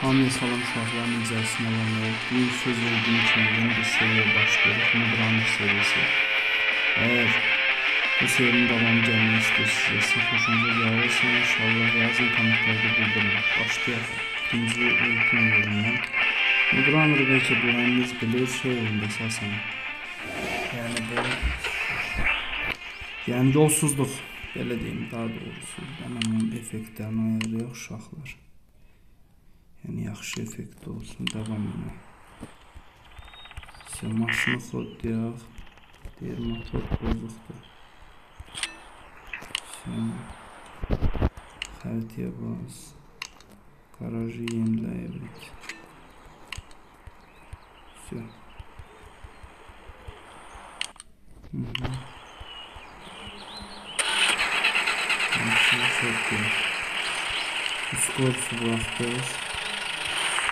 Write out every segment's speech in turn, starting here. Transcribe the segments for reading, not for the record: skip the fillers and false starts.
Hamıya salam uşaqlar, necəsiniz olanlar? Bu söz verdiğim kimi yeni bir seriya başlayırıq. Mudranır serisi. Eğer bu serinin devamı gelmek istiyorsanız, sizin hoşunuza gəlirsə, inşallah yazın komentlərdə bildirin. Başlayaq. İkinci öykün yerindən. Mudranır belki bileniniz bilir, şey oyunda esasen. Yani bu... Yani yolsuzluq. Belə deyim, daha doğrusu. Onun effektlərini ayarlayaq uşaqlar. Yani yaxşı effekt olsun, devam edelim. Sen maşını kodlayaq. Deyir motor bozukdur. Sen xəritəyə bas. Garajı yenilə, evet. Все. Maşını kodlayaq. Skorsu bıraxdıq.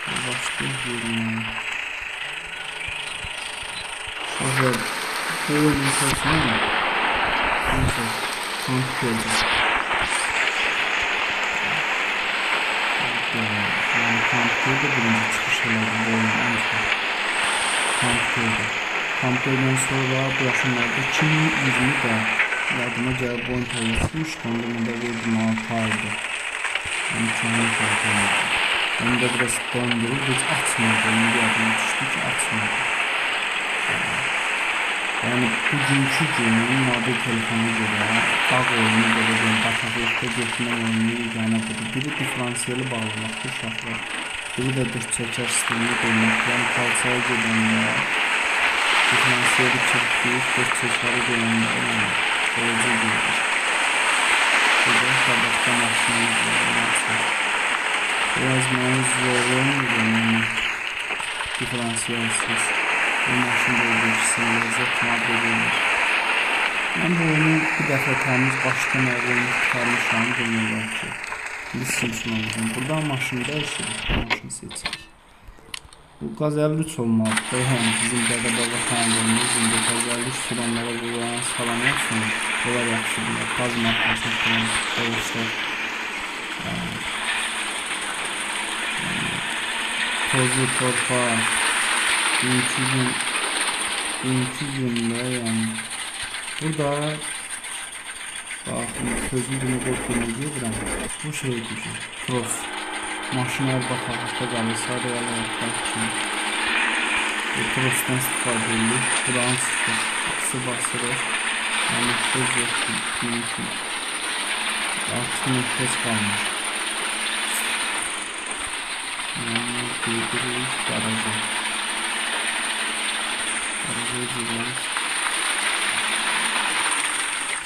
Başlayaq yerinə. Şahlar, bu oyunu seçməm. Neyse, kamp geldi. Yani kampta da birinci çıkış elədi bu oyun en son. Kamptaydı. Kamptaydan sonra bu yaşınlarda 2020'de yadıma gəlib oyun paylaşmışdı. Onda verdim 6 aydı. Yani kendi kamptaydı. Onu da biraz döndürüp hiç açmadı. Onu bir adım düştü ki açmadı. Yani bugünkü günün mobil telefona göre dağ oyunu böyle bir bataklıkta getmə oyunu yani budur. Biri diferansiyeli bağlamakta uşaqlar. Biri de dış çeker sistemini qoymaq. Yani kalsaya gedəndə diferansiyeli çəkdik, dış çekeri qoyanda yani olacaq gedir. Burada sabahda maşinimiz var. Biraz mənə zorun yani diferansiyelsiz. Bu maşın bölgəçisini lezzət maddə edilir. Mən bu oyunu bir dəfə təmiz başdan oyunu tutarmışam, bilmirəm ki. Biz seçməliyim. Buradan maşını dəyişirik, maşını seçirik. Bu qaz 53 olmalıdır. Yəni bizim dədə baba tanıdığımız indi qaz 53 sürənlərə buradan salam olsun. Onlar yaxşıdırlar. Qaz markasını falan dəyişlər. Tozu, torpaq. Bugünkü günde yani burada bakın sözün günü korktuğunu diyorum. Bu şey düşün. Cross. Maşınlar bakarlıkta kalır. Sadece alaraklar için. Cross'tan istifade edilir. Buranın sıkısı basılır. Yani söz yok. Mümkün. Artık nefes kalmış. Yani durdururuz garajı.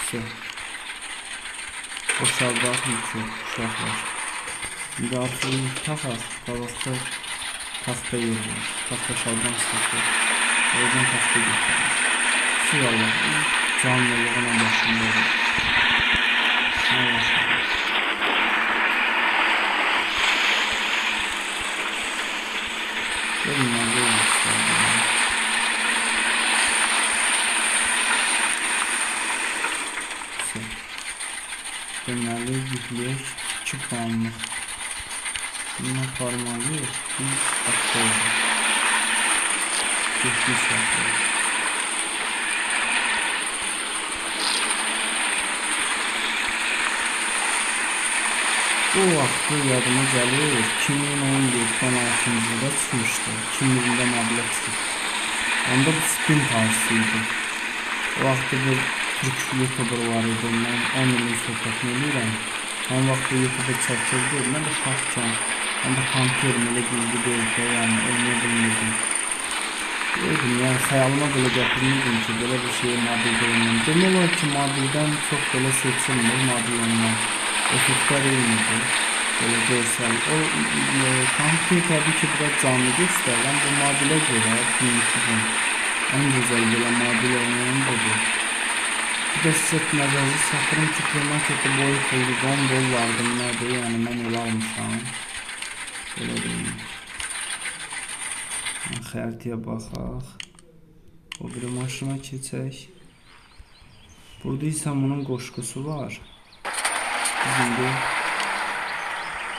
Все. Boşaldaq yükü uşaqlar. İndi artıq taxaq. Qabaqda taxta yer var. Taxta şaldan sıxır. Oradan taxta götürür. Suyallah. Canlılığına başında olur. Gelin ben böyle istedim. Deməli yükləyək 2 puanlıq. Buna formalıyıq. Biz başlayalım. Geçmiş yapalım. Bu vaxtı yadıma gəlir. 2014-16-cı ildə çıxmışdı. 2000-də mobilə çıxıb. Onda bu spin tarzıydı. O vaxtı bir Türk YouTuber var idi. Mən 10 ilin söhbətini edirəm. Onun vaxtı YouTuber çəkirdi. Mən də şahkən. Mən də kampirim elə gizli deyildi. Yəni oynaya bilmirdim. Dedim, yəni xəyalıma belə gətirmirdim ki, belə bir şeyi mobildə oynayım. Demək olar ki, mobildən çox belə seçilmir mobil oyunlar. Effektlər eynidir. Belə görsəl. O kampiyi təbii ki, biraz canlı göstərirəm. Bu mobilə görə bugünkü gün ən gözəl belə mobil oynayan budur. Bir de size nəzərinizi satırım ki, markette boyu pulu $10 nədir, yəni mən elə almışam. Belə deyim. Xəritəyə baxaq. O bir maşına keçək. Burada isə bunun qoşqusu var. Biz indi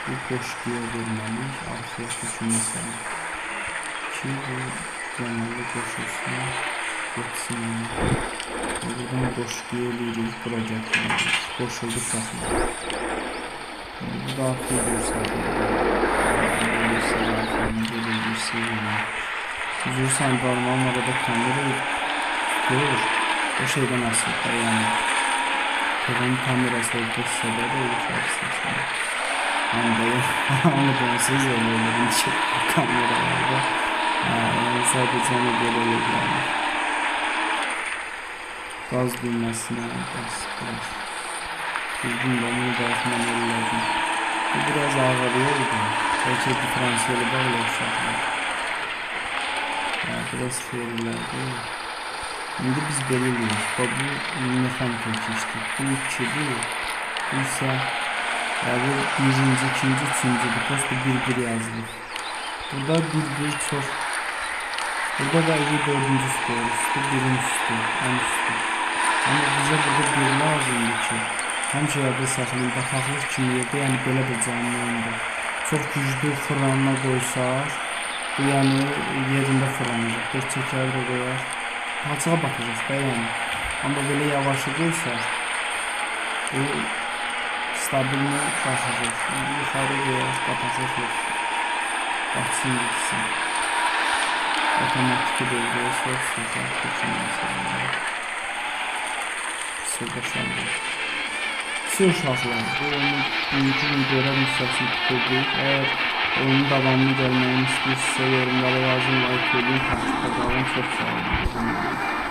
Bu boşluğa vermeliyiz. Arkaya düşünmesel. Ki bu genelde boşulsun. Geçsin. Buradan boşluğa veriyoruz. Buraya getiriyoruz. Boşuldu saxla. Bu da artık görsədir. Üzürsən barmağım arada kamera görür. O şeyden aslında yani. Telefon kamerası olduğu hissədə də yıkarsın. Ama donsuz oluyorlar hiç kameralarda. Yani sadece onu böyle yani. Gaz düğmesine bas. Bildim de onu da atmam ellerdim. Bu biraz ağırlıyordu. Belki diferansiyeli böyle uşaklar. Biraz feyirlerdi. Şimdi biz belirliyoruz. Bu mekanika keçtik. Bu ikidir. Bu ise yani birinci, ikinci, üçüncü. Просто bir yazılır. Burada bir çok. Burada da dördüncü üstü olur. Birinci üstü. En üstü. Ama bize burada bir lazımdır ki həmişə yadda saxlayın, baxaqlıq kimi yerdə, yəni belə də canlı oyunda çox güclü fırlanına qoysaq, bu yəni yerində fırlanacaq, 4 çəkər də qoyar, palçığa batacaq da yəni. Amma belə yavaşı qoysaq, bu stabilini qalxacaq, yuxarı qoyar, batacaq yox, batsın gitsin. Otomatik devreye sorsuzlar, düşünməsində. Soğuşandır. Uşaqlar, bu oyunu bugünkü videoda müstəqsim tutulduk. Eğer oyunun davamını görməyini istəyirsə yorumlara yazın, like edin, takipdə qalın, çox sağ olun.